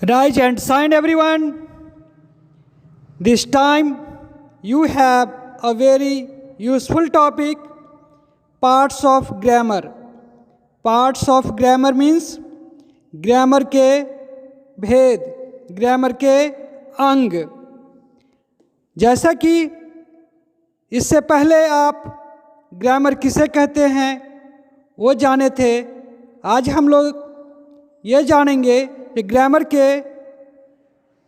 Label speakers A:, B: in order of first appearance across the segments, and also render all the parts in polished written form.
A: Rise and shine, everyone. This time you have a very useful topic, parts of grammar. Parts of grammar means grammar के भेद, grammar के अंग। जैसा कि इससे पहले आप ग्रामर किसे कहते हैं वो जाने थे, आज हम लोग ये जानेंगे कि ग्रामर के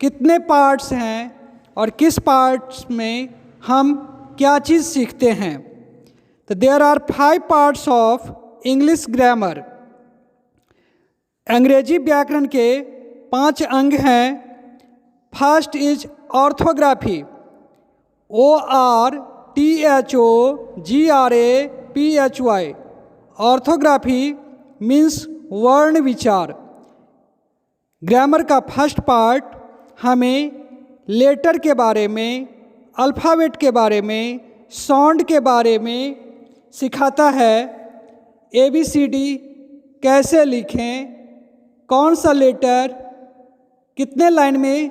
A: कितने पार्ट्स हैं और किस पार्ट्स में हम क्या चीज़ सीखते हैं। तो there are 5 parts of English grammar. अंग्रेजी व्याकरण के 5 अंग हैं। First is orthography, ORTHOGRAPHY। Orthography means वर्ण विचार। ग्रामर का फर्स्ट पार्ट हमें लेटर के बारे में, अल्फ़ाबेट के बारे में, साउंड के बारे में सिखाता है। ABCD कैसे लिखें, कौन सा लेटर कितने लाइन में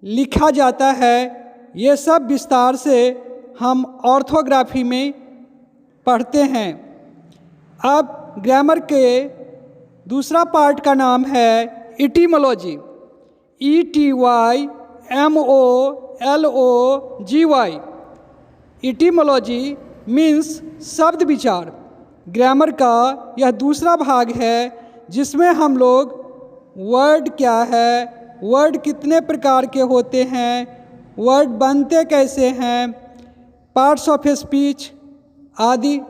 A: लिखा जाता है, ये सब विस्तार से हम ऑर्थोग्राफी में पढ़ते हैं। अब ग्रामर के दूसरा पार्ट का नाम है इटीमोलॉजी, ETYMOLOGY। इटीमोलॉजी मीन्स शब्द विचार। ग्रामर का यह दूसरा भाग है जिसमें हम लोग वर्ड क्या है, वर्ड कितने प्रकार के होते हैं, वर्ड बनते कैसे हैं, पार्ट्स ऑफ स्पीच आदि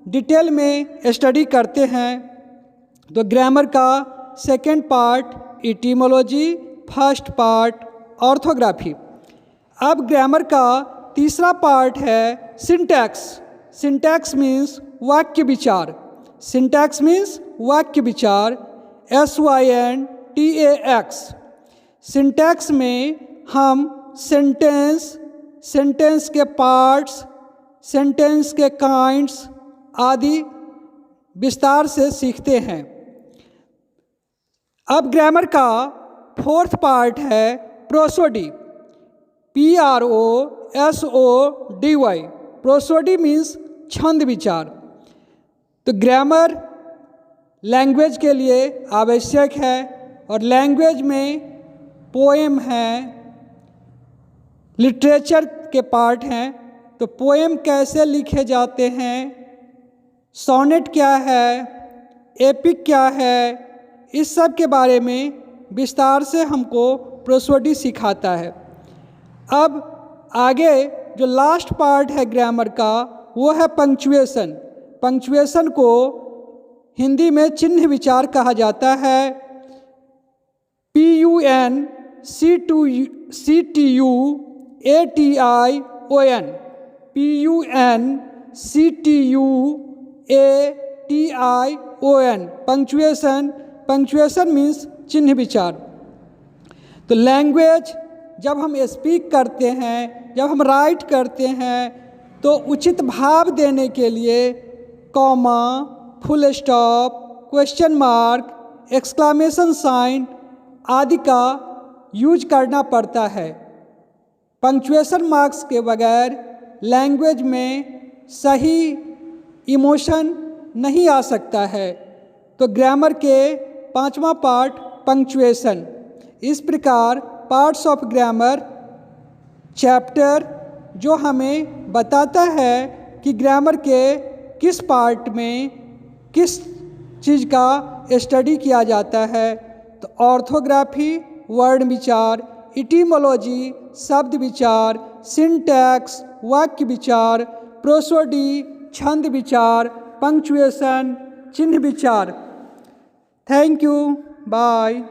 A: डिटेल में स्टडी करते हैं। तो ग्रामर का second part इटीमोलॉजी, first part orthography. अब ग्रामर का तीसरा पार्ट है सिंटैक्स। सिंटैक्स मीन्स वाक्य विचार। सिंटैक्स मीन्स वाक्य विचार, SYNTAX। सिंटैक्स में हम सेंटेंस के पार्ट्स, सेंटेंस के काइंड्स आदि विस्तार से सीखते हैं। अब ग्रामर का फोर्थ पार्ट है प्रोसोडी, PROSODY। प्रोसोडी मीन्स छंद विचार। तो ग्रामर लैंग्वेज के लिए आवश्यक है और लैंग्वेज में पोएम हैं, लिटरेचर के पार्ट हैं। तो पोएम कैसे लिखे जाते हैं, सोनेट क्या है, एपिक क्या है, इस सब के बारे में विस्तार से हमको प्रोसोडी सिखाता है। अब आगे जो लास्ट पार्ट है ग्रामर का वो है पंक्चुएशन। पंक्चुएशन को हिंदी में चिन्ह विचार कहा जाता है। PUNCTUATION पंक्चुएशन मीन्स चिन्ह विचार। तो लैंग्वेज जब हम स्पीक करते हैं, जब हम राइट करते हैं, तो उचित भाव देने के लिए comma, full stop, question mark, exclamation sign आदि का यूज करना पड़ता है। पंक्चुएशन मार्क्स के बगैर लैंग्वेज में सही इमोशन नहीं आ सकता है। तो ग्रामर के 5वां पार्ट पंक्चुएशन। इस प्रकार पार्ट्स ऑफ ग्रामर चैप्टर जो हमें बताता है कि ग्रामर के किस पार्ट में किस चीज़ का स्टडी किया जाता है। तो ऑर्थोग्राफी वर्ण विचार, इटीमोलॉजी शब्द विचार, सिंटैक्स वाक्य विचार, प्रोसोडी छंद विचार, पंक्चुएशन चिन्ह विचार। Thank you, bye.